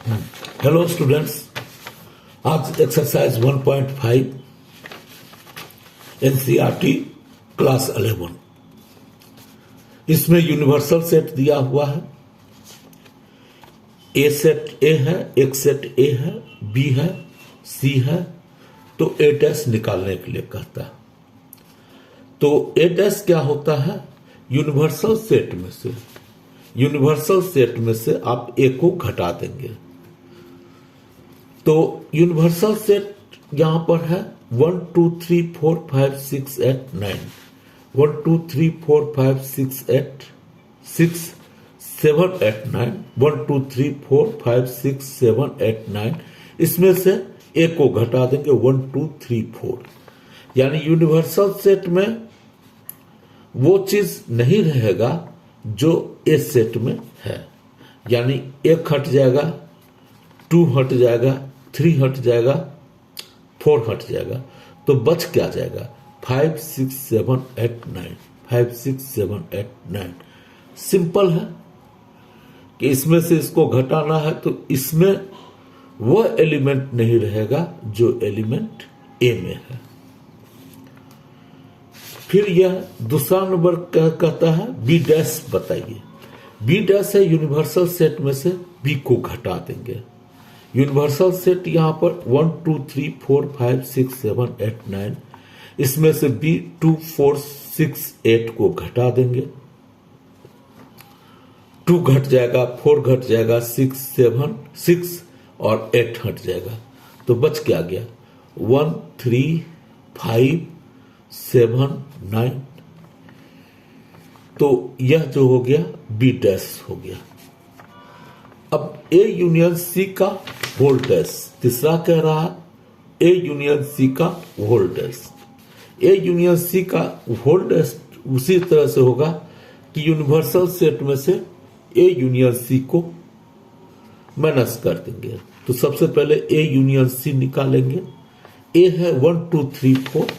Hello students, आज exercise 1.5 NCERT class 11। इसमें universal set दिया हुआ है। ए सेट ए है, एक सेट ए है, बी है, सी है, तो ए डैश निकालने के लिए कहता है। तो ए डैश क्या होता है? यूनिवर्सल सेट में से आप ए को घटा देंगे। तो यूनिवर्सल सेट यहां पर है 1 2 3 4 5 6 8 9 1 2 3 4 5 6 8 6 7 8 9 1 2 3 4 5 6 7 8 9। इसमें से ए को घटा देंगे 1 2 3 4। यानी यूनिवर्सल सेट में वो चीज नहीं रहेगा जो ए सेट में है। यानी एक हट जाएगा, 2 हट जाएगा, 3 हट जाएगा, 4 हट जाएगा, तो बच क्या जाएगा? 5 6 7 8 9 5 6 7 8 9। सिंपल है कि इसमें से इसको घटाना है, तो इसमें वो एलिमेंट नहीं रहेगा जो एलिमेंट ए में है। फिर यह दूसरा नंबर कहता है बी डैश बताइए। बी डैश है यूनिवर्सल सेट में से बी को घटा देंगे। यूनिवर्सल सेट यहां पर 1 2 3 4 5 6 7 8 9। इसमें से बी 2 4 6 8 को घटा देंगे। 2 घट जाएगा, 4 घट जाएगा, 6 7 6 और 8 हट जाएगा, तो बच क्या गया? 1 3 5 7 9। तो यह जो हो गया बी डैश हो गया। अब ए यूनियन सी का होल डैश, तीसरा कह रहा है ए यूनियन सी का whole dash. A union C का होल डैश उसी तरह से होगा कि यूनिवर्सल सेट में से ए यूनियन सी को माइनस कर देंगे। तो सबसे पहले ए यूनियन सी निकालेंगे। ए है 1 2 3 4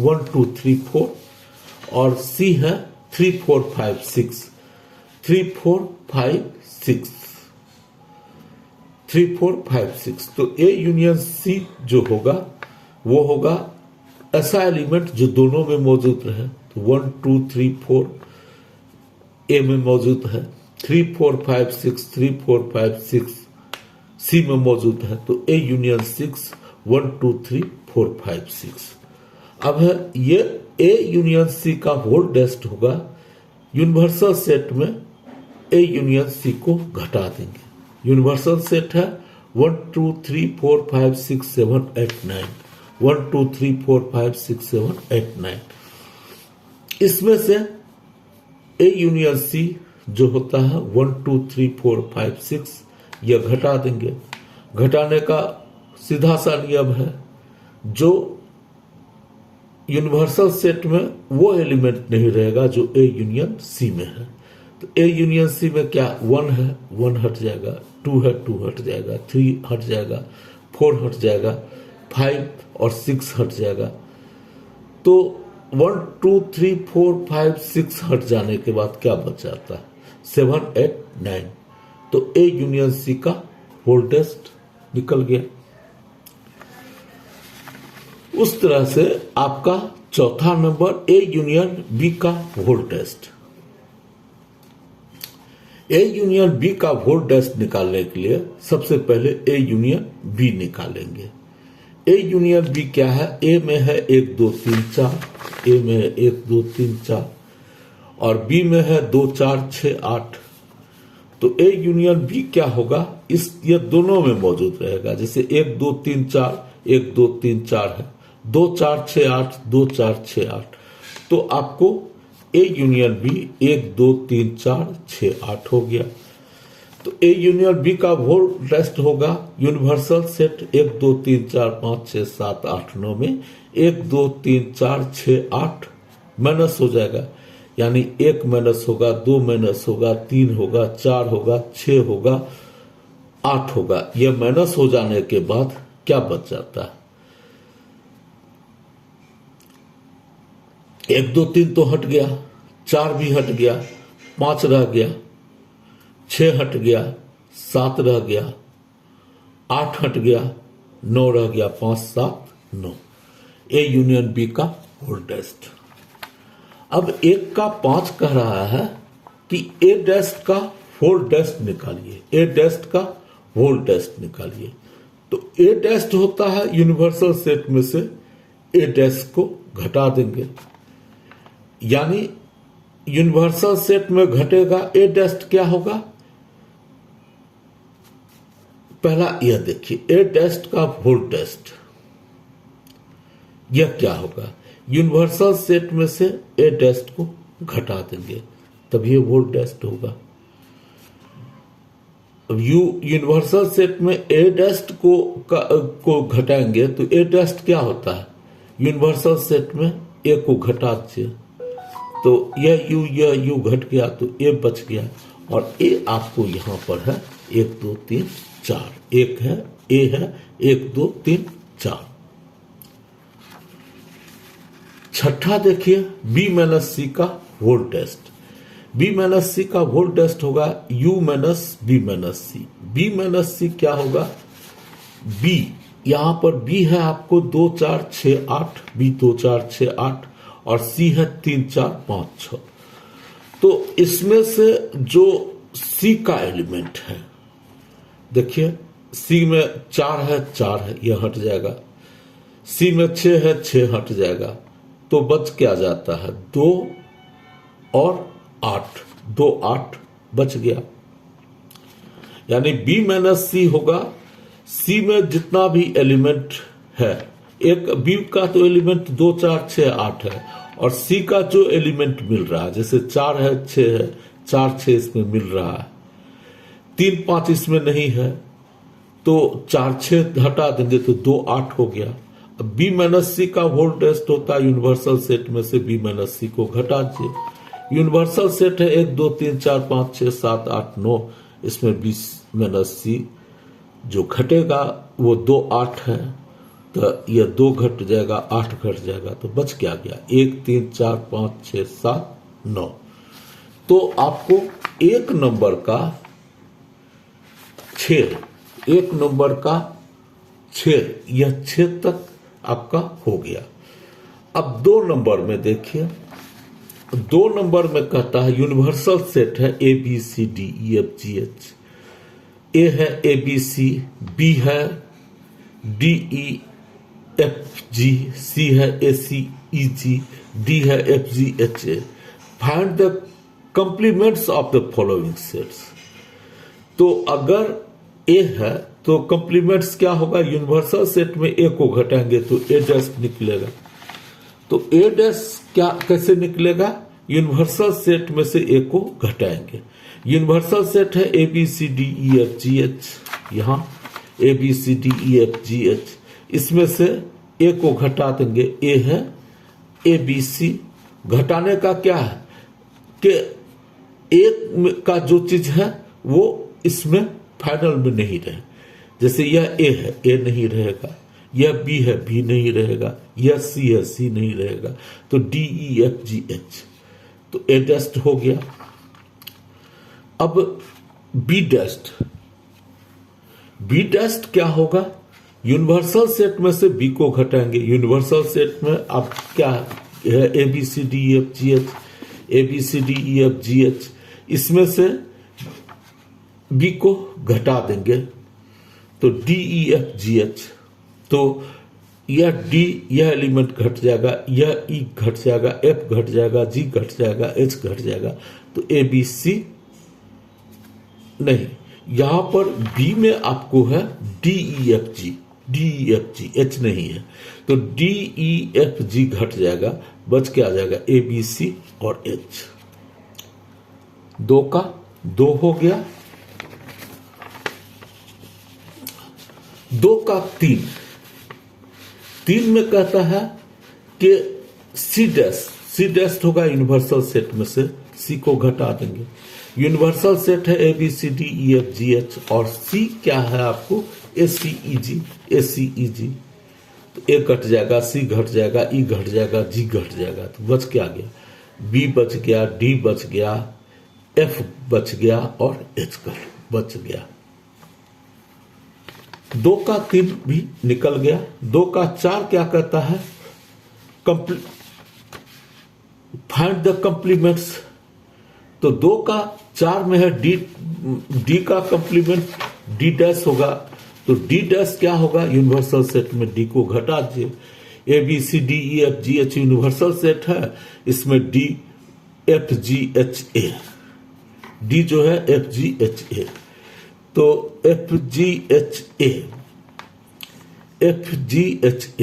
1 2 3 4 और सी है 3 4 5 6 3 4 5 6 3 4 5 6। तो ए यूनियन सी जो होगा वो होगा ऐसा एलिमेंट जो दोनों में मौजूद रहे। तो 1 2 3 4 ए में मौजूद है, 3 4 5 6 3 4 5 6 सी में मौजूद है। तो ए यूनियन 6 1 2 3 4 5 6। अब है ये ए यूनियन सी का होल डैश होगा। यूनिवर्सल सेट में ए यूनियन सी को घटा देंगे। यूनिवर्सल सेट है 1 2 3 4 5 6 7 8 9 1 2 3 4 5 6 7 8 9। इसमें से ए यूनियन सी जो होता है 1 2 3 4 5 6 यह घटा देंगे। घटाने का सीधा सा नियम है, जो यूनिवर्सल सेट में वो एलिमेंट नहीं रहेगा जो ए यूनियन सी में है। तो ए यूनियन सी में क्या 1 है, 1 हट जाएगा, 2 है, 2 हट जाएगा, 3 हट जाएगा, 4 हट जाएगा, 5 और 6 हट जाएगा। तो 1 2 3 4 5 6 हट जाने के बाद क्या बच जाता है? 7 8 9। तो ए यूनियन सी का होल डैश निकल गया। उस तरह से आपका चौथा नंबर ए यूनियन बी का whole dash. A union B का होल डैश निकालने के लिए सबसे पहले ए यूनियन बी निकालेंगे। ए यूनियन बी क्या है? ए में है 1 2 3 4, ए में है 1 2 3 4 और बी में है 2 4 6 8। तो ए यूनियन बी क्या होगा? ये दोनों में मौजूद रहेगा। जैसे 1 2 3 4 1 2 3 4 है, 2 4 6 8 2 4 6 8। तो आपको ए यूनियन बी 1 2 3 4 6 8 हो गया। तो ए यूनियन बी का होल डैश होगा यूनिवर्सल सेट 1 2 3 4 5 6 7 8 9 में 1 2 3 4 6 8 माइनस हो जाएगा। यानी 1 माइनस होगा, 2 माइनस होगा, 3 होगा, 4 होगा, 6 होगा, 8 होगा। यह माइनस हो जाने के बाद क्या बच जाता है? 1 2 3 तो हट गया, 4 भी हट गया, 5 रह गया, 6 हट गया, 7 रह गया, 8 हट गया, 9 रह गया, 5 7 9। ए यूनियन बी का होल टेस्ट। अब 1 का 5 कह रहा है कि ए टेस्ट का होल टेस्ट निकालिए, ए टेस्ट का होल टेस्ट निकालिए। तो ए टेस्ट होता है यूनिवर्सल सेट में से ए टेस्ट को घटा देंगे, यानी यूनिवर्सल सेट में घटेगा ए टेस्ट क्या होगा। पहला यह देखिए, ए टेस्ट का होल टेस्ट यह क्या होगा, यूनिवर्सल सेट में से ए टेस्ट को घटा देंगे तब ये होल टेस्ट होगा। अब यूनिवर्सल सेट में ए टेस्ट को घटाएंगे तो ए टेस्ट क्या होता है, यूनिवर्सल सेट में ए को घटा दीजिए तो यह यू घट गया तो ए बच गया, और ए आपको यहां पर है 1 2 3 4, एक है ए है 1 2 3 4। छठा देखिए, बी माइनस सी का whole test. B minus C का होल टेस्ट होगा U minus B minus C. B minus C क्या होगा, बी यहां पर बी है आपको 2 4 6 8, बी 2 4 6 8, और सी है 3 4 5 6। तो इसमें से जो सी का एलिमेंट है, देखिए सी में 4 है 4 है, यह हट जाएगा। सी में 6 है 6 हट जाएगा, तो बच क्या जाता है 2 और 8, 2 8 बच गया। यानी बी माइनस सी होगा, सी में जितना भी एलिमेंट है, एक बी का तो एलिमेंट 2 4 6 8 है, और सी का जो एलिमेंट मिल रहा है, जैसे 4 है 6 है, 4 6 इसमें मिल रहा है, 3 5 इसमें नहीं है, तो 4 6 हटा देंगे तो 2 8 हो गया। अब बी माइनस सी का होल टेस्ट होता है यूनिवर्सल सेट में से बी माइनस सी को घटा दीजिए। यूनिवर्सल सेट है 1 2 3 4 5 6 7 8 9, इसमें बी माइनस सी जो घटेगा वो 2 8 है, तो यह 2 घट जाएगा, 8 घट जाएगा, तो बच क्या गया 1 3 4 5 6 7 9। तो आपको एक नंबर का 6, एक नंबर का 6, यह 6 तक आपका हो गया। अब 2 नंबर में देखिए, 2 नंबर में कहता है यूनिवर्सल सेट है A B C D E F G H. A है ए बी सी, बी है D E F G, C है A C E G, D है F G H A. Find the complements of the following sets. तो अगर ए है तो कंप्लीमेंट्स क्या होगा, यूनिवर्सल सेट में ए को घटाएंगे तो ए डैश निकलेगा। तो ए डैश क्या कैसे निकलेगा, यूनिवर्सल सेट में से ए को घटाएंगे। यूनिवर्सल सेट है A B C D E F G H, यहां A B C D E F G H, इसमें से ए को घटा देंगे, ए है ए बी सी। घटाने का क्या है कि एक का जो चीज है वो इसमें फाइनल में नहीं रहे, जैसे यह ए है ए नहीं रहेगा, यह बी है बी नहीं रहेगा, यह सी है सी नहीं रहेगा, तो D E F G H, तो ए टेस्ट हो गया। अब बी टेस्ट, बी टेस्ट क्या होगा, यूनिवर्सल सेट में से बी को घटाएंगे। यूनिवर्सल सेट में अब क्या है, A B C D E F G H, A B C D E F G H, इसमें से बी को घटा देंगे तो D E F G H, तो यह डी यह एलिमेंट घट जाएगा, यह ई घट जाएगा, एफ घट जाएगा, जी घट जाएगा, एच घट जाएगा, तो ए बी सी नहीं। यहां पर बी में आपको है डी ई एफ जी, D E F G, H नहीं है, तो डी ई एफ जी घट जाएगा, बच के आ जाएगा ए बी सी और एच। 2 का 2 हो गया। 2 का 3, 3 में कहता है कि सी डैश होगा यूनिवर्सल सेट में से, सी को घटा देंगे। यूनिवर्सल सेट है A B C D E F G H, और सी क्या है आपको ए सी ई जी, ए सी ई जी, तो ए घट जाएगा, सी घट जाएगा, ई घट जाएगा, जी घट जाएगा, तो बच क्या गया, बी बच गया, डी बच गया, एफ बच गया और एच बच गया। 2 का 3 भी निकल गया। 2 का 4 क्या कहता है, फाइंड द कंप्लीमेंट्स। तो 2 का 4 में है डी का कंप्लीमेंट डी डैश होगा, तो डी डैश क्या होगा, यूनिवर्सल सेट में डी को घटा दीजिए। A B C D E F G H universal set है, इसमें D F G H A, D जो है एफ जी एच ए, तो एफ जी एच ए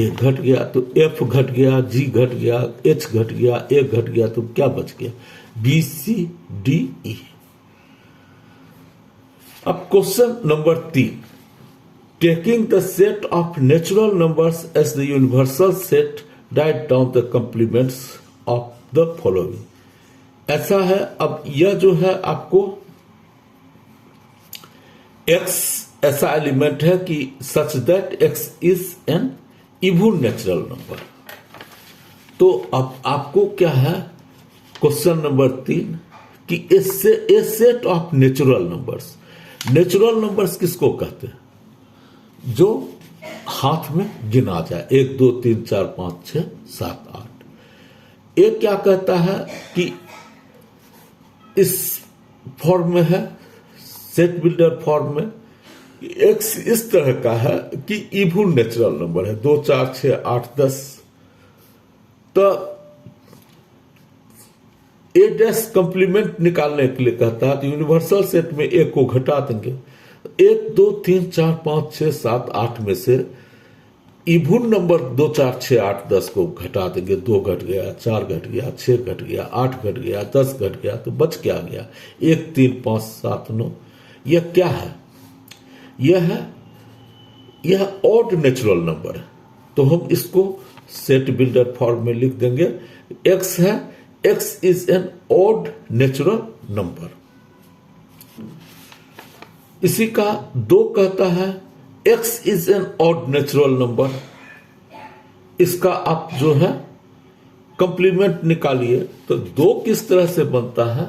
घट गया, तो एफ घट गया, जी घट गया, एच घट गया, ए घट गया, तो क्या बच गया, बी सी डी ई। अब question number 3, taking the set of natural numbers as the universal set, right down the complements of the following. ऐसा है, अब यह जो है आपको x ऐसा एलिमेंट है कि such that x is an even natural number. तो अब आपको क्या है, क्वेश्चन नंबर 3 कि इससे a set of natural numbers, natural numbers किसको कहते हैं, जो हाथ में गिना जाए, 1 2 3 4 5 6 7 8। एक क्या कहता है कि इस फॉर्म में है, सेट बिल्डर फॉर्म में, एक्स इस तरह का है कि इवन नेचुरल नंबर है, 2 4 6 8 10। तो ए डैश कंप्लीमेंट निकालने के लिए कहता है, तो यूनिवर्सल सेट में एक को घटा देंगे, 1 2 3 4 5 6 7 8 में से इवन नंबर 2 4 6 8 10 को घटा देंगे, 2 घट गया, 4 घट गया, 6 घट गया, 8 घट गया, 10 घट गया, तो बच क्या गया, 1 3 5 7 9। यह क्या है, यह ऑड नेचुरल नंबर है, तो हम इसको सेट बिल्डर फॉर्म में लिख देंगे, x है, x is an odd natural number. इसी का 2 कहता है x is an odd natural number, इसका आप जो है कंप्लीमेंट निकालिए। तो 2 किस तरह से बनता है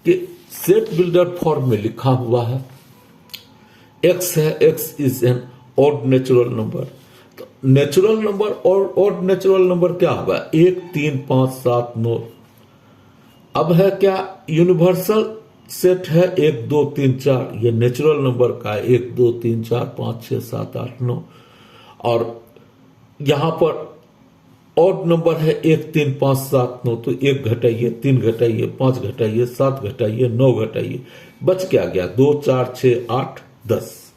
कि सेट बिल्डर फॉर्म में लिखा हुआ है, x है, x is an odd natural number. तो नेचुरल नंबर और ऑड नेचुरल नंबर क्या होगा, 1 3 5 7 9। अब है क्या, यूनिवर्सल सेट है 1 2 3 4, ये नेचुरल नंबर का है 1 2 3 4 5 6 7 8 9, और यहां पर ऑड नंबर है 1 3 5 7 9, तो 1 घटाइए, 3 घटाइए, 5 घटाइए, 7 घटाइए, 9 घटाइए, बच क्या गया, 2 4 6 8 10।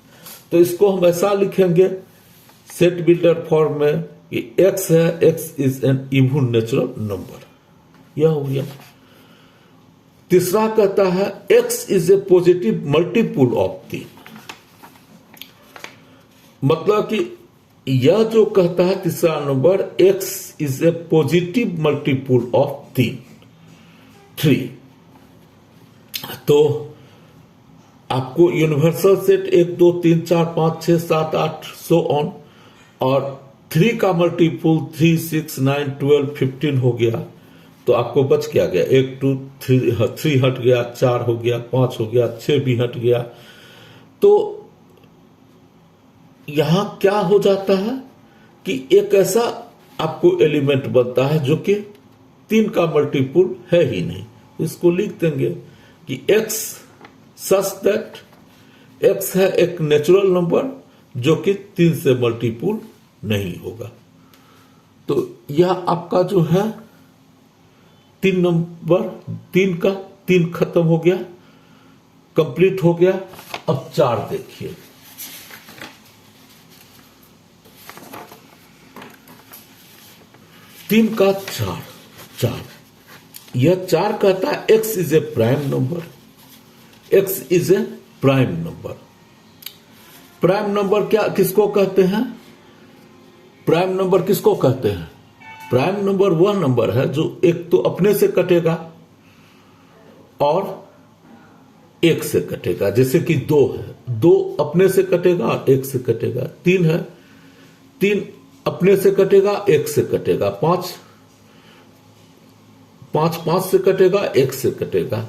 तो इसको हम ऐसा लिखेंगे सेट बिल्डर फॉर्म में कि x है, x is an even natural number, यह हो गया। तीसरा कहता है x is A positive multiple of 3, मतलब कि यह जो कहता है तीसरा number, x is A positive multiple of 3। तो आपको यूनिवर्सल सेट 1 2 3 4 5 6 7 8 सो ऑन, और 3 का मल्टीपुल 3 6 9 12 15 हो गया, तो आपको बच क्या गया, 1 2 3 हट गया, 4 हो गया, 5 हो गया, 6 भी हट गया। तो यहां क्या हो जाता है कि एक ऐसा आपको एलिमेंट बनता है जो कि 3 का मल्टीपुल है ही नहीं। इसको लिख देंगे कि x सच दैट x है एक नेचुरल नंबर जो कि 3 से मल्टीपुल नहीं होगा। तो यह आपका जो है 3 नंबर, 3 का 3 खत्म हो गया, कंप्लीट हो गया। अब 4 देखिए, तीन का 4, यह 4 कहता है x is A prime number, x is A prime number. Prime number क्या किसको कहते हैं, प्राइम नंबर किसको कहते हैं, प्राइम नंबर वह नंबर है जो एक तो अपने से कटेगा और 1 से कटेगा। जैसे कि 2 है, 2 अपने से कटेगा और 1 से कटेगा। 3 है, 3 अपने से कटेगा, 1 से कटेगा। 5 5 से कटेगा, 1 से कटेगा।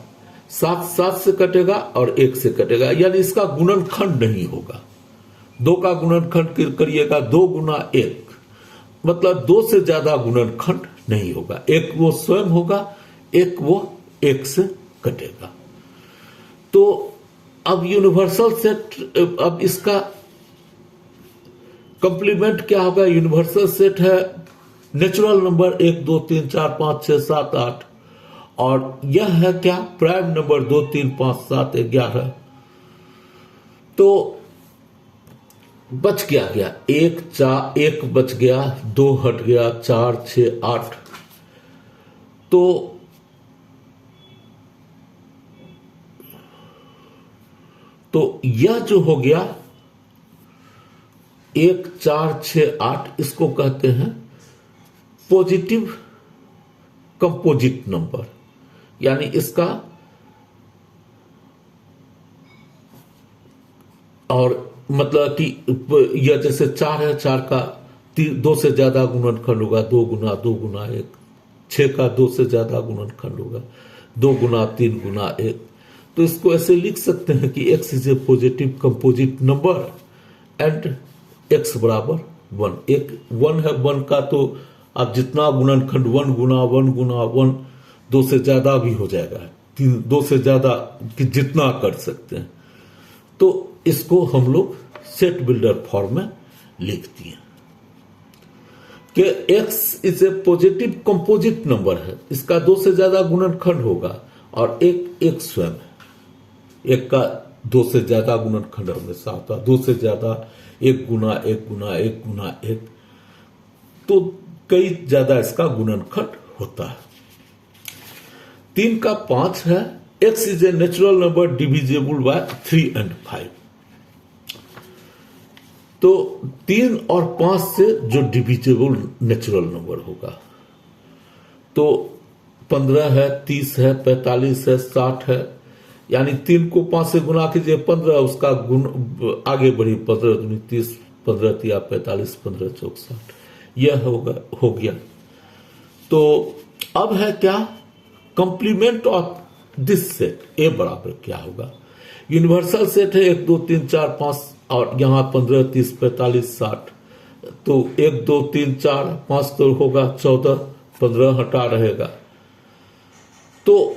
7 7 से कटेगा और 1 से कटेगा, यानी इसका गुणनखंड नहीं होगा। 2 का गुणनखंड करिएगा 2 गुना 1, मतलब 2 से ज्यादा गुणनखंड नहीं होगा। एक वो स्वयं होगा, एक वो 1 से कटेगा। तो अब यूनिवर्सल सेट, अब इसका कंप्लीमेंट क्या होगा? यूनिवर्सल सेट है नेचुरल नंबर 1 2 3 4 5 6 7 8, और यह है क्या? Prime number 2 3 5 7 11। तो बच क्या गया? 1 बच गया, 2 हट गया, 4 6 8। तो यह जो हो गया 1 4 6 8, इसको कहते हैं पॉजिटिव कंपोजिट नंबर। यानी इसका, और मतलब कि यह जैसे 4 है, 4 का 2 से ज्यादा गुणनखंड होगा 2 गुना 2 गुना 1। 6 का 2 से ज्यादा गुणनखंड होगा 2 गुना 3 गुना 1। तो इसको ऐसे लिख सकते हैं कि x is A positive composite number and x बराबर 1। एक 1 है, 1 का तो आप जितना गुणनखंड 1 गुना 1 गुना 1, 2 से ज्यादा भी हो जाएगा, 2 से ज्यादा कि जितना कर सकते हैं। तो इसको हम लोग सेट बिल्डर फॉर्म में लिख दिए कि x is A positive composite number है, इसका 2 से ज्यादा गुणनखंड होगा, और एक स्वयं है। एक का 2 से ज्यादा गुणनखंड हमेशा होता है, 2 से ज्यादा 1 गुना 1 गुना 1 गुना 1, तो कई ज्यादा इसका गुणनखंड होता है। 3 का 5 है, x is a natural number divisible by 3 and 5। तो 3 और 5 से जो डिविजिबल नेचुरल नंबर होगा, तो 15 है, 30 है, 45 है, 60 है। यानी 3 को 5 से गुना कीजिए 15, उसका गुण आगे बढ़ी 15 दूनी 30, 15 तिया 45, 15 चौक 60, यह हो गया। तो अब है क्या? कंप्लीमेंट ऑफ दिस सेट ए बराबर क्या होगा? यूनिवर्सल सेट है 1 2 3 4 5, और यहां 15 30 45 60। तो 1 2 3 4 5 तो होगा 14, 15 हटा रहेगा। तो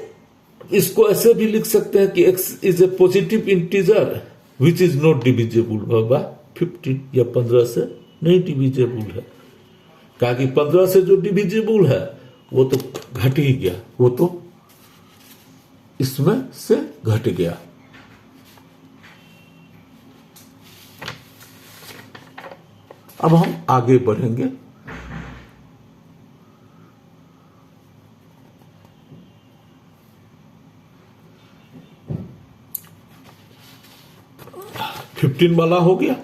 इसको ऐसे भी लिख सकते हैं कि x is A positive integer which is not divisible by 15, या 15 से नहीं डिविजिबल है। कहा कि 15 से जो डिविजिबल है वो तो घट ही गया, वो तो इसमें से घट गया। अब हम आगे बढ़ेंगे। फिफ्टीन वाला हो गया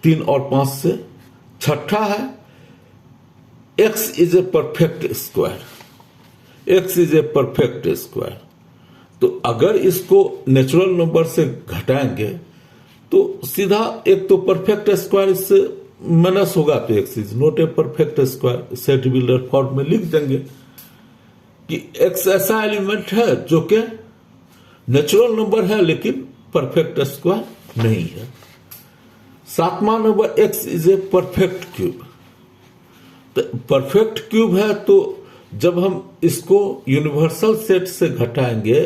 3 और 5 से। छठा है x is a perfect square. x is a perfect square. तो अगर इसको नेचुरल नंबर से घटाएंगे तो सीधा एक तो परफेक्ट स्क्वायर इससे माइनस होगा, तो x is not a perfect square. Set builder form में लिख देंगे कि x ऐसा एलिमेंट है जो कि नेचुरल नंबर है लेकिन परफेक्ट स्क्वायर नहीं है। 7वां number x is a perfect cube. तो परफेक्ट क्यूब है, तो जब हम इसको यूनिवर्सल सेट से घटाएंगे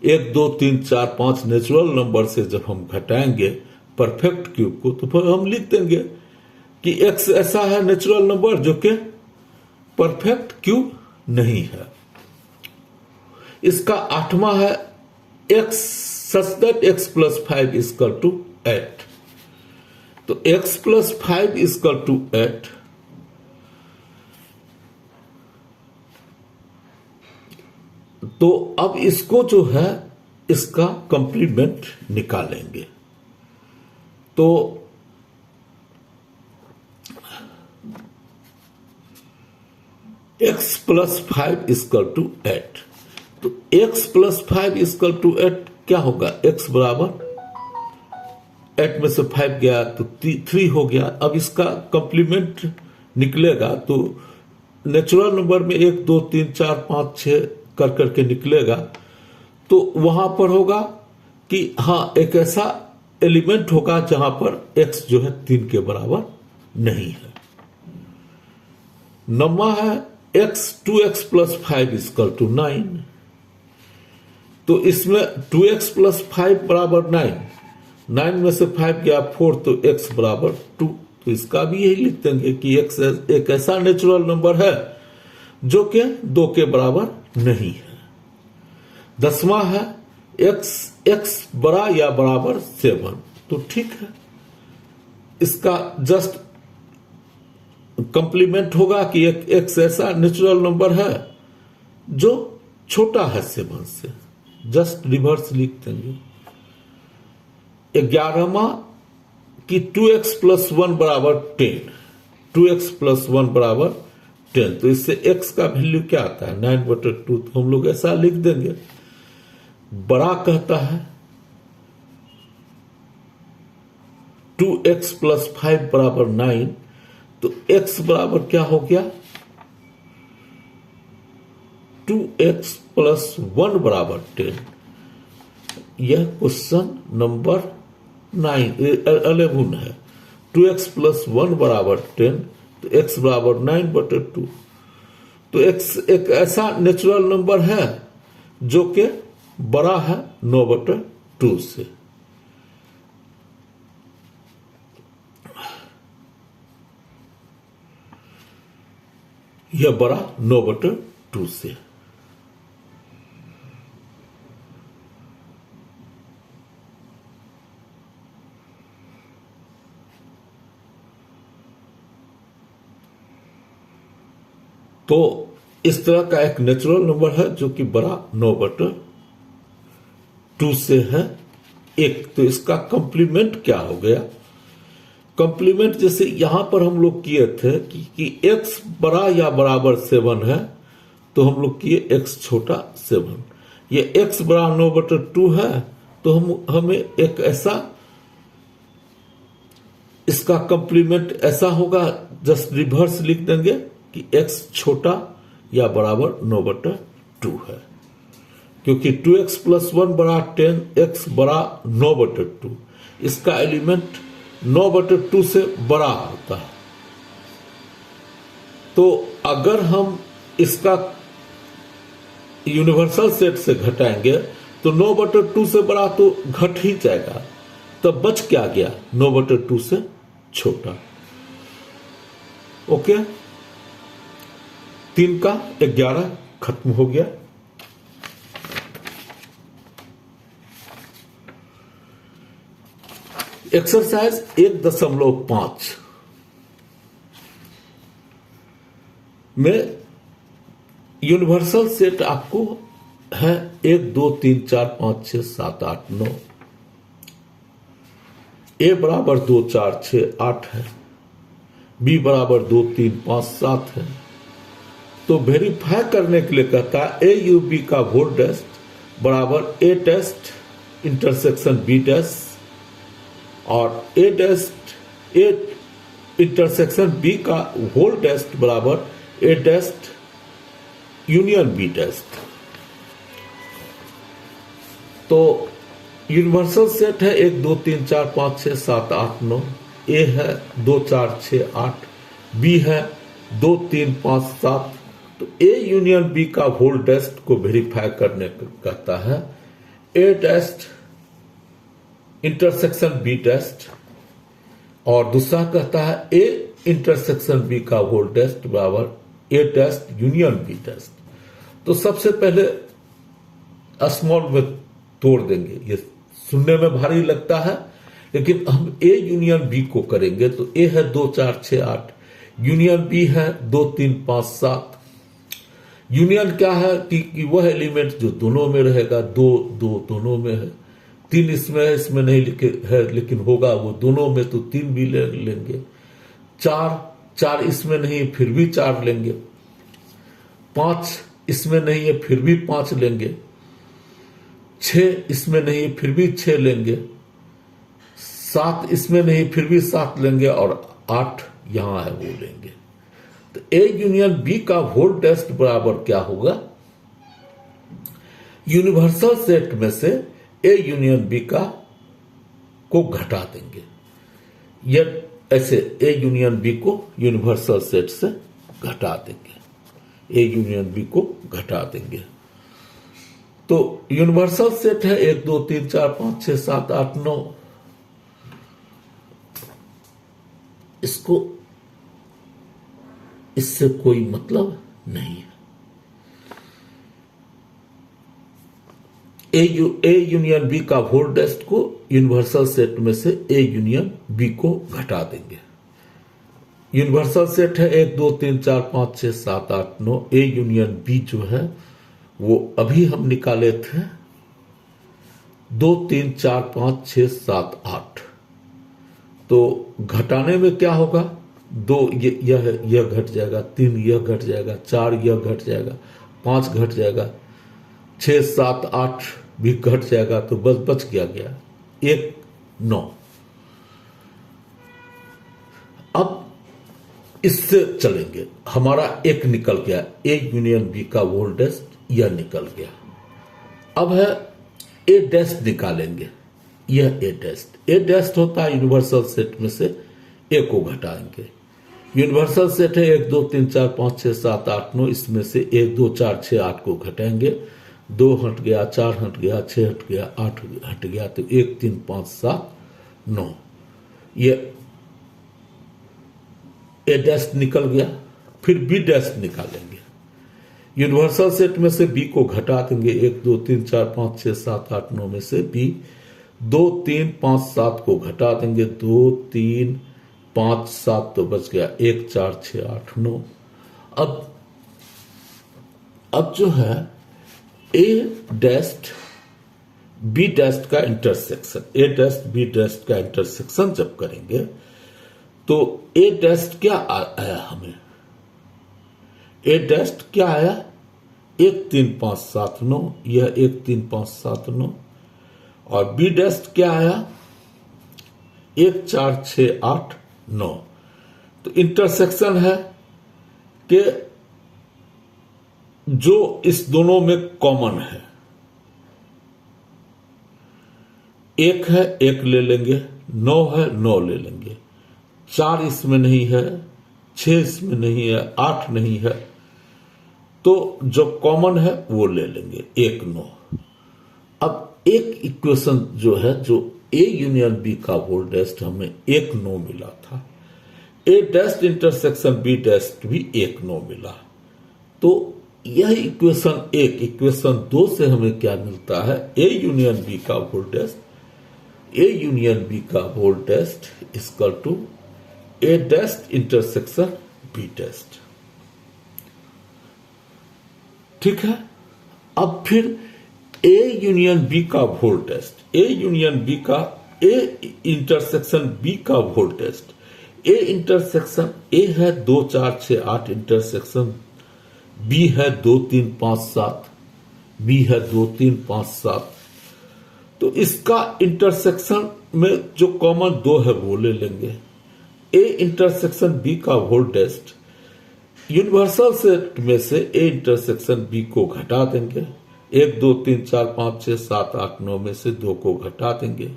1 2 3 4 5 नेचुरल नंबर से जब हम घटाएंगे परफेक्ट क्यूब को, तो फिर हम लिख देंगे कि x ऐसा है नेचुरल नंबर जो कि परफेक्ट क्यूब नहीं है। इसका 8वां है x such that x plus 5 is equal to 8। तो x plus 5 is equal to 8। तो अब इसको जो है इसका कंप्लीमेंट निकालेंगे। तो x plus 5 is equal to 8। तो x plus 5 is equal to 8 क्या होगा? x बराबर 8 में से 5 गया तो 3 हो गया। अब इसका कंप्लीमेंट निकलेगा तो नेचुरल नंबर में 1 2 3 4 5 6 कर करके निकलेगा। तो वहां पर होगा कि हाँ एक ऐसा एलिमेंट होगा जहां पर x जो है 3 के बराबर नहीं है। नम्मा है x 2x plus 5 equal to 9। तो इसमें 2x प्लस 5 बराबर 9, 9 में से 5 गया 4, तो x बराबर 2। तो इसका भी यही लिख देंगे कि x एक ऐसा नेचुरल नंबर है जो कि 2 के बराबर नहीं है। 10वां है x बड़ा या बराबर 7। तो ठीक है, इसका जस्ट कंप्लीमेंट होगा कि एक x ऐसा नेचुरल नंबर है जो छोटा है 7 से, जस्ट रिवर्स लिख देंगे। 11वां कि 2x प्लस 1 बराबर 10, 2x प्लस 1 बराबर 10। तो इससे x का वैल्यू क्या आता है 9/2। तो हम लोग ऐसा लिख देंगे। बड़ा कहता है 2x प्लस 5 बराबर 9, तो x बराबर क्या हो गया 2x प्लस 1 बराबर 10। यह क्वेश्चन नंबर 11 है। 2x प्लस 1 बराबर 10, तो x बराबर 9/2। तो x एक ऐसा नेचुरल नंबर है जो कि बड़ा है 9/2 से। यह बड़ा 9/2 से। तो इस तरह का एक नेचुरल नंबर है जो कि बड़ा 9/2 से है एक। तो इसका कंप्लीमेंट क्या हो गया, कंप्लीमेंट जैसे यहां पर हम लोग किए थे कि x बड़ा या बराबर 7 है, तो हम लोग किए x छोटा 7। ये x बड़ा 9/2 है, तो हमें एक ऐसा इसका कंप्लीमेंट ऐसा होगा, जस्ट रिवर्स लिख देंगे कि x छोटा या बराबर 9/2 है, क्योंकि 2x प्लस 1 बड़ा 10, x बड़ा 9/2। इसका एलिमेंट 9/2 से बड़ा होता है। तो अगर हम इसका यूनिवर्सल सेट से घटाएंगे तो 9/2 से बड़ा तो घट ही जाएगा, तब बच क्या गया 9/2 से छोटा। ओके, 3 का 11 खत्म हो गया। एक्सरसाइज 1.5 में यूनिवर्सल सेट आपको है 1 2 3 4 5 6 7 8 9। ए बराबर 2 4 6 8 है, बी बराबर 2 3 5 7 है। तो वेरीफाई करने के लिए कहता है ए यू बी का होल टेस्ट बराबर ए टेस्ट इंटरसेक्शन बी टेस्ट, और ए टेस्ट ए इंटरसेक्शन बी का होल टेस्ट बराबर ए टेस्ट यूनियन बी टेस्ट। तो यूनिवर्सल सेट है 1 2 3 4 5 6 7 8 9। ए है 2 4 6 8, बी है 2 3 5 7। तो ए यूनियन बी का होल टेस्ट को वेरीफाई करने कहता है A test intersection B test, और दूसरा कहता है ए इंटरसेक्शन बी का होल टेस्ट बराबर ए टेस्ट यूनियन बी टेस्ट। तो सबसे पहले स्मॉल में तोड़ देंगे। ये सुनने में भारी लगता है, लेकिन हम ए यूनियन बी को करेंगे। तो ए है 2 4 6 8, यूनियन बी है 2 3 5 7। यूनियन क्या है कि वह एलिमेंट जो दोनों में रहेगा, 2 2 दोनों में है, 3 इसमें है, इसमें नहीं लिखे है लेकिन होगा वो दोनों में, तो 3 भी लेंगे। 4 4 इसमें नहीं फिर भी 4 लेंगे। 5 इसमें नहीं है फिर भी 5 लेंगे। 6 इसमें नहीं है फिर भी 6 लेंगे। 7 इसमें नहीं फिर भी 7 लेंगे, और 8 यहां है वो लेंगे। तो ए यूनियन बी का होल टेस्ट बराबर क्या होगा, यूनिवर्सल सेट में से ए यूनियन बी का को घटा देंगे, या ऐसे ए यूनियन बी को यूनिवर्सल सेट से घटा देंगे, ए यूनियन बी को घटा देंगे। तो यूनिवर्सल सेट है 1 2 3 4 5 6 7 8 9, इसको इससे कोई मतलब नहीं है। ए यूनियन बी का होल टेस्ट को यूनिवर्सल सेट में से ए यूनियन बी को घटा देंगे। यूनिवर्सल सेट है 1 2 3 4 5 6 7 8 9, ए यूनियन बी जो है वो अभी हम निकाले थे 2 3 4 5 6 7 8, तो घटाने में क्या होगा, 2 यह घट जाएगा, 3 यह घट जाएगा, 4 यह घट जाएगा, 5 घट जाएगा, 6 7 8 भी घट जाएगा, तो बस बच गया 1 9। अब इससे चलेंगे, हमारा एक निकल गया, ए यूनियन बी का होल टेस्ट यह निकल गया। अब है ए टेस्ट निकालेंगे, यह ए टेस्ट। ए टेस्ट होता है यूनिवर्सल सेट में से ए को घटाएंगे। यूनिवर्सल सेट है 1 2 3 4 5 6 7 8 9, इसमें से 1 2 4 6 8 को घटाएंगे, 2 हट गया, 4 हट गया, 6 हट गया, 8 हट गया, तो 1 3 5 7 9, ये ए टेस्ट निकल गया। फिर बी टेस्ट निकालेंगे, यूनिवर्सल सेट में से बी को घटा देंगे, 1 2 3 4 5 6 7 8 9 में से बी 2 3 5 7 को घटा देंगे, 2 3 5 7 तो बच गया, 1 4 6 8 9। अब जो है ए टेस्ट बी टेस्ट का इंटरसेक्शन, ए टेस्ट बी टेस्ट का इंटरसेक्शन जब करेंगे तो ए टेस्ट क्या आया, हमें ए टेस्ट क्या आया, 1 3 5 7 9, यह 1 3 5 7 9, और बी टेस्ट क्या आया, 1 4 6 8 9। तो इंटरसेक्शन है कि जो इस दोनों में कॉमन है, एक है 1 ले लेंगे, 9 है 9 ले लेंगे, 4 इसमें नहीं है, 6 इसमें नहीं है, 8 नहीं है, तो जो कॉमन है वो ले लेंगे 1 9। अब एक इक्वेशन जो है, जो ए यूनियन बी का होल टेस्ट हमें 1 9 मिला था, A test intersection B test भी 1 9 मिला, तो यह इक्वेशन 1, इक्वेशन 2 से हमें क्या मिलता है, ए यूनियन बी का whole test, A union B का whole test equal to A test intersection B test. ठीक है। अब फिर ए यूनियन बी का whole test, A union B का, ए इंटरसेक्शन बी का whole test, A intersection A है 2 4 6 8, इंटरसेक्शन बी है 2 3 5 7, बी है 2 3 5 7, तो इसका इंटरसेक्शन में जो कॉमन 2 है वो ले लेंगे। ए इंटरसेक्शन बी का होल टेस्ट यूनिवर्सल सेट में से ए इंटरसेक्शन बी को घटा देंगे, 1 2 3 4 5 6 7 8 9 में से 2 को घटा देंगे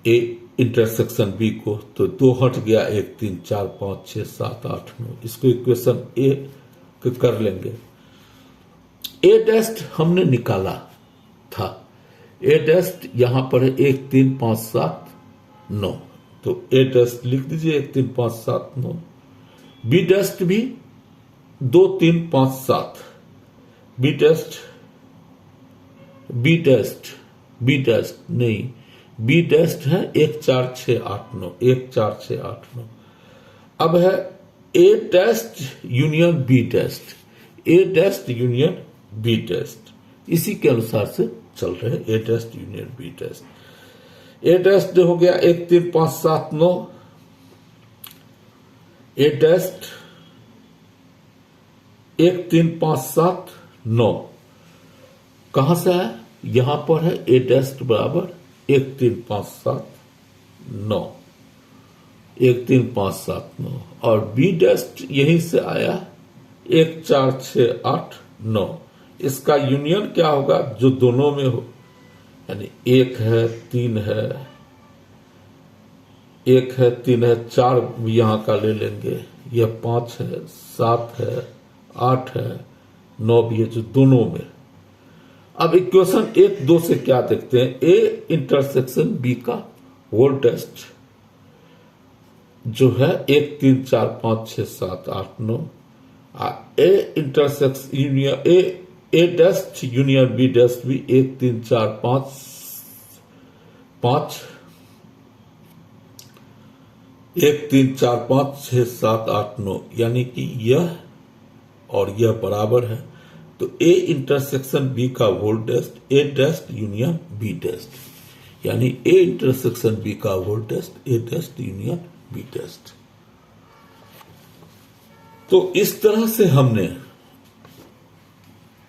ए इंटरसेक्शन बी को, तो 2 हट गया, 1 3 4 5 6 7 8 9, इसको इक्वेशन ए कर लेंगे। ए टेस्ट हमने निकाला था, ए टेस्ट यहां पर है 1 3 5 7 9, तो ए टेस्ट लिख दीजिए 1 3 5 7 9। बी टेस्ट भी 2 3 5 7, बी टेस्ट नहीं, बी टेस्ट है 1 4 6 8 9, 1 4 6 8 9। अब है A test union B test, A test union B test, इसी के अनुसार से चल रहे हैं, ए test union B test. A test हो गया 1 3 5 7 9, ए टेस्ट 1 3 5 7 9 कहां से है, यहां पर है ए टेस्ट बराबर 1 3 5 7 9, 1 3 5 7 9, और बी टेस्ट यहीं से आया 1 4 6 8 9। इसका यूनियन क्या होगा, जो दोनों में हो, यानी 1 है 3 है 1 है, 3 है, 4 भी यहां का ले लेंगे, यह 5 है, 7 है, 8 है, 9 भी है, जो दोनों में। अब इक्वेशन 1, 2 से क्या देखते हैं, ए इंटरसेक्शन बी का होल टेस्ट जो है 1, 3, 4, 5, 6, 7, 8, 9, A intersection union A test union B test भी 1, 3, 4, 5, 1, 3, 4, 5, 6, 7, 8, 9, यानी कि यह और यह बराबर है। तो ए इंटरसेक्शन बी का whole test A test union B test, यानी ए इंटरसेक्शन बी का whole test A test union B test. तो इस तरह से हमने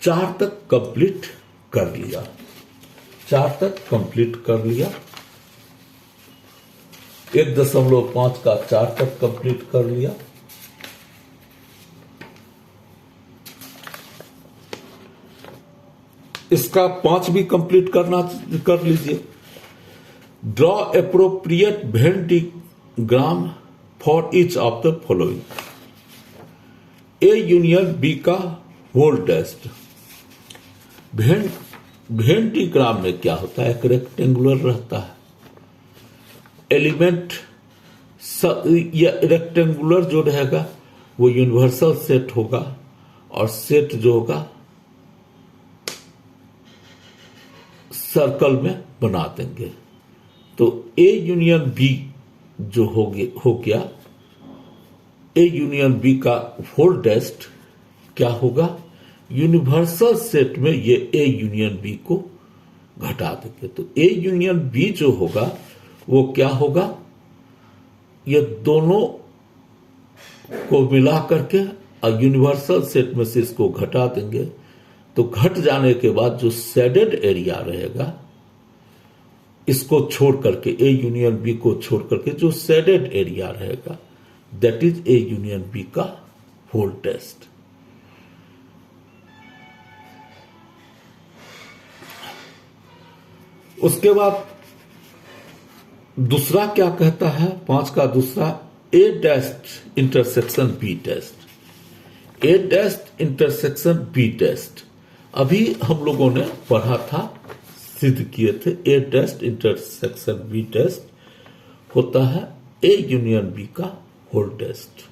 4 तक कंप्लीट कर लिया, 4 तक कंप्लीट कर लिया। 1.5 का 4 तक कंप्लीट कर लिया। इसका 5 भी कंप्लीट कर लीजिए। Draw appropriate Venn diagram for each of the following. A union B का होल टेस्ट। वेन डायग्राम में क्या होता है, एक रेक्टेंगुलर रहता है एलिमेंट, या रेक्टेंगुलर जो रहेगा वो यूनिवर्सल सेट होगा, और सेट जो होगा सर्कल में बना देंगे। तो ए यूनियन बी जो हो गया, ए यूनियन बी का होल टेस्ट क्या होगा, यूनिवर्सल सेट में ये ए यूनियन बी को घटा देंगे। तो ए यूनियन बी जो होगा वो क्या होगा, ये दोनों को मिला करके और यूनिवर्सल सेट में से इसको घटा देंगे। तो घट जाने के बाद जो शेडेड एरिया रहेगा, इसको छोड़ करके ए यूनियन बी को छोड़ करके जो शेडेड एरिया रहेगा, that is A union B का होल टेस्ट। उसके बाद दूसरा क्या कहता है, 5 का दूसरा, A test intersection B test. A test intersection B test अभी हम लोगों ने पढ़ा था, सिद्ध किए थे। A test intersection B test होता है ए यूनियन बी का होल टेस्ट।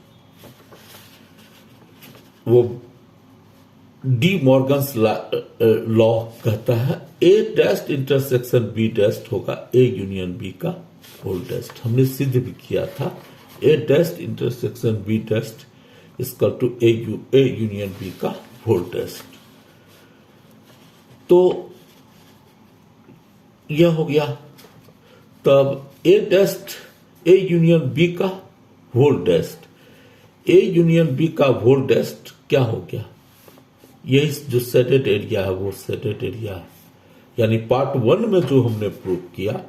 वो डी मॉर्गन्स लॉ कहता है A test intersection B test होगा ए यूनियन बी का होल टेस्ट। हमने सिद्ध भी किया था, A test intersection B test equal to A union B का होल टेस्ट। तो यह हो गया। तब A test A union B का whole test, A union B का होल टेस्ट क्या हो गया, यही जो शेडेड एरिया है वो शेडेड एरिया है, यानी पार्ट 1 में जो हमने प्रूव किया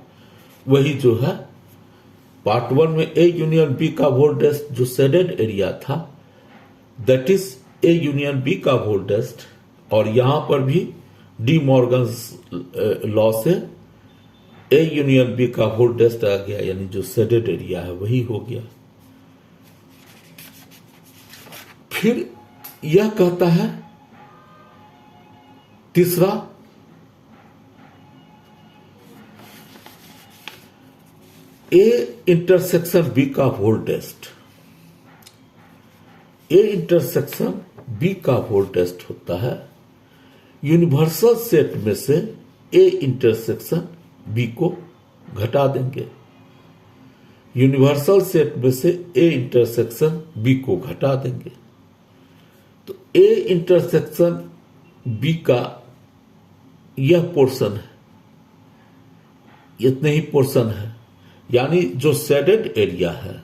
वही जो है पार्ट 1 में ए यूनियन बी का होल टेस्ट जो शेडेड एरिया था, that is A union B का होल टेस्ट। और यहां पर भी डी मॉर्गन्स लॉ से ए यूनियन बी का होल टेस्ट आ गया, यानी जो शेडेड एरिया है वही हो गया। फिर यह कहता है तीसरा, ए इंटरसेक्शन बी का whole test. A intersection B का होल टेस्ट होता है यूनिवर्सल सेट में से ए इंटरसेक्शन बी को घटा देंगे। यूनिवर्सल सेट में से ए इंटरसेक्शन बी को घटा देंगे। तो ए इंटरसेक्शन बी का यह पोर्शन है, इतने ही पोर्शन है, यानी जो शेडेड एरिया है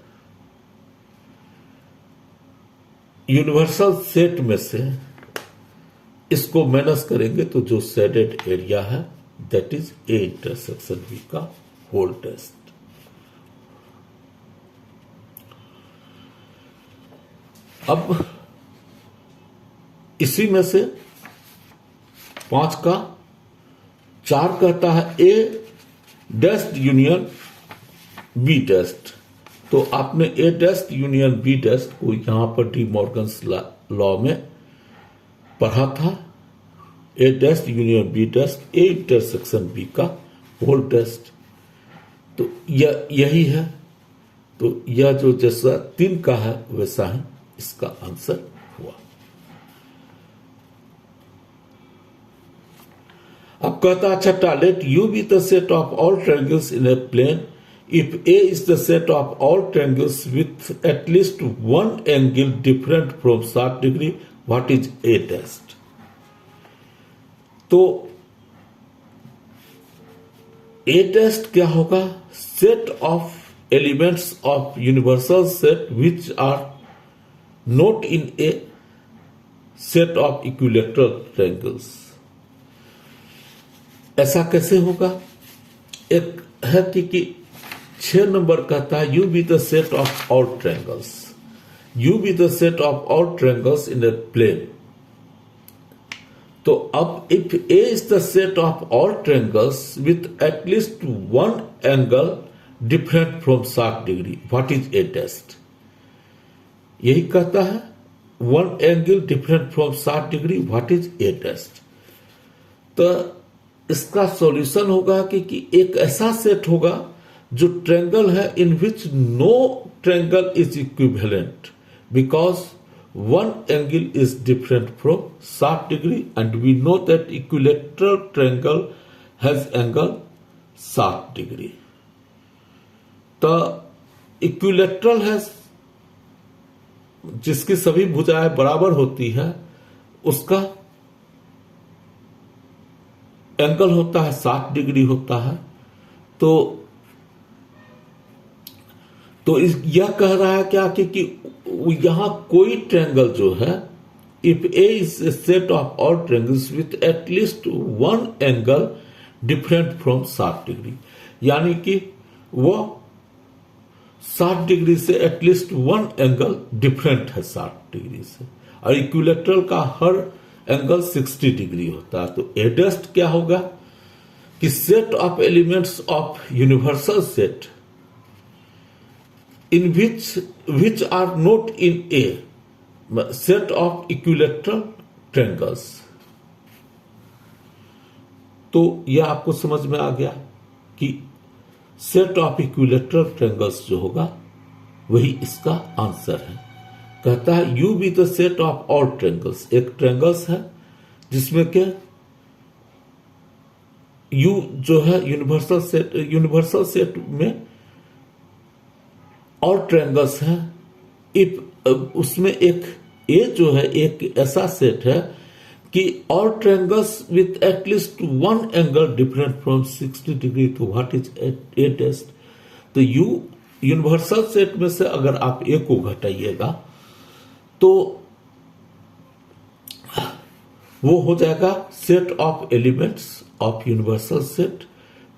यूनिवर्सल सेट में से इसको माइनस करेंगे तो जो शेडेड एरिया है that is A intersection B का होल टेस्ट। अब इसी में से 5 का 4 कहता है A test union B test. तो आपने A test union B test को यहां पर डी मॉर्गन्स लॉ में पढ़ा था। A test union B test, A intersection B का होल टेस्ट, तो यही है। तो यह जो जैसा 3 का है वैसा है इसका आंसर हुआ। अब कहता है छठा, let U be the set of all triangles in a plane if A is the set of all triangles with at least one angle different from 60 degree, what is A test? तो A test क्या होगा? Set of elements of universal set which are not in a set of equilateral triangles. ऐसा कैसे होगा? एक है कि 6 number कहता है U be the set of all triangles, U be the set of all triangles in a plane. तो अब if A is the set of all triangles with at least one angle different from 60 degree, what is A test? यही कहता है one angle different from 60 degree, what is A test? तो इसका solution होगा कि एक ऐसा सेट होगा जो ट्रायंगल है in which no triangle is equivalent because one angle is different from 60 degree and we know that equilateral triangle has angle 60 degree. तो इक्विलेटरल है जिसकी सभी भुजाएं बराबर होती है, उसका एंगल होता है 60 डिग्री होता है। तो यह कह रहा है क्या कि यहां कोई ट्रायंगल जो है, if A is a set of all triangles with at least one angle different from 60 degree, यानी कि वो 60 डिग्री से एटलीस्ट वन एंगल डिफरेंट है 60 डिग्री से, और इक्विलेटरल का हर एंगल 60 डिग्री होता है। तो ए टेस्ट क्या होगा कि set of elements of universal set in which are not in a set of equilateral triangles। तो यह आपको समझ में आ गया कि सेट ऑफ इक्विलेटरल ट्रायंगल्स जो होगा वही इसका आंसर है। कहता है U be the set of all triangles, एक ट्रायंगल्स है जिसमें क्या यू जो है यूनिवर्सल सेट में और ट्रायंगल्स हैं, इफ उसमें एक ए जो है एक ऐसा सेट है कि all triangles with at least one angle different from 60 degree, तो व्हाट इज ए टेस्ट? तो यू यूनिवर्सल सेट में से अगर आप ए को घटाइएगा तो वो हो जाएगा set of elements of universal set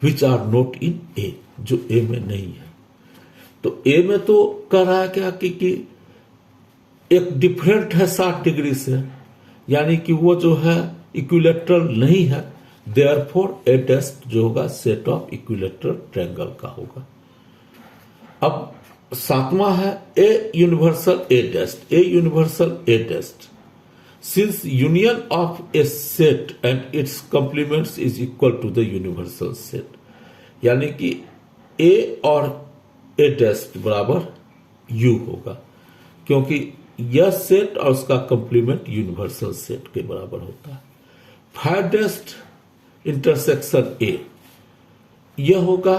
which are not in A, जो ए में नहीं है। तो ए में तो कह रहा है क्या कि एक डिफरेंट है 60 डिग्री से, यानी कि वो जो है इक्विलेटरल नहीं है, देयरफॉर ए टेस्ट जो होगा सेट ऑफ इक्विलेटरल ट्रायंगल का होगा। अब 7वां है A universal A test, A universal A test since union of A set and its complements is equal to the universal set, यानी कि ए और ए टेस्ट बराबर यू होगा, क्योंकि यह सेट और उसका कंप्लीमेंट यूनिवर्सल सेट के बराबर होता है। फाइडेस्ट इंटरसेक्शन ए, यह होगा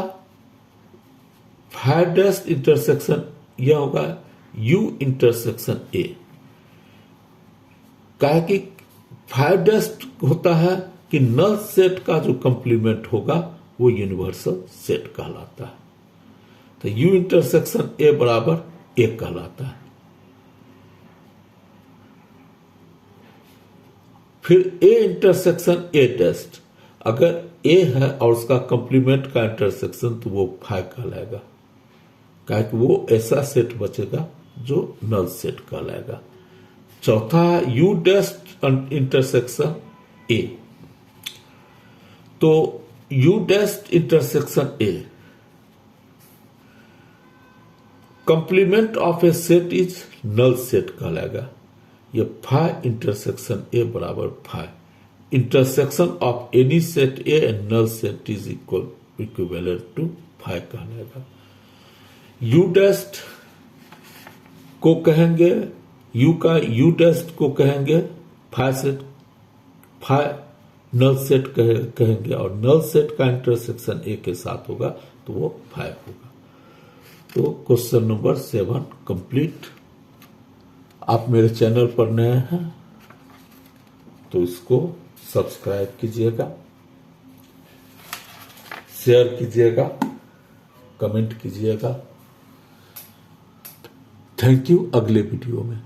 फाइडेस्ट इंटरसेक्शन, यह होगा यू इंटरसेक्शन ए। कहा कि फाइडेस्ट होता है कि नल सेट का जो कंप्लीमेंट होगा वो यूनिवर्सल सेट कहलाता है। तो यू इंटरसेक्शन ए बराबर ए कहलाता है। फिर ए इंटरसेक्शन ए टेस्ट, अगर ए है और उसका कंप्लीमेंट का इंटरसेक्शन तो वो फाइव कहलाएगा, क्या कि वो ऐसा सेट बचेगा जो नल सेट कहलाएगा। चौथा है यू टेस्ट इंटरसेक्शन ए, तो U test intersection A complement of A set is null set कहलाएगा। ये फाइ इंटरसेक्शन ए बराबर phi, intersection of any set A and null set is equivalent to phi कहलाएगा। U test को कहेंगे, U का U test को कहेंगे phi set, phi null set कहेंगे, और नल सेट का इंटरसेक्शन ए के साथ होगा तो वो फाइ होगा। तो क्वेश्चन नंबर 7 कंप्लीट। आप मेरे चैनल पर नए हैं तो इसको सब्सक्राइब कीजिएगा, शेयर कीजिएगा, कमेंट कीजिएगा। Thank you. अगले वीडियो में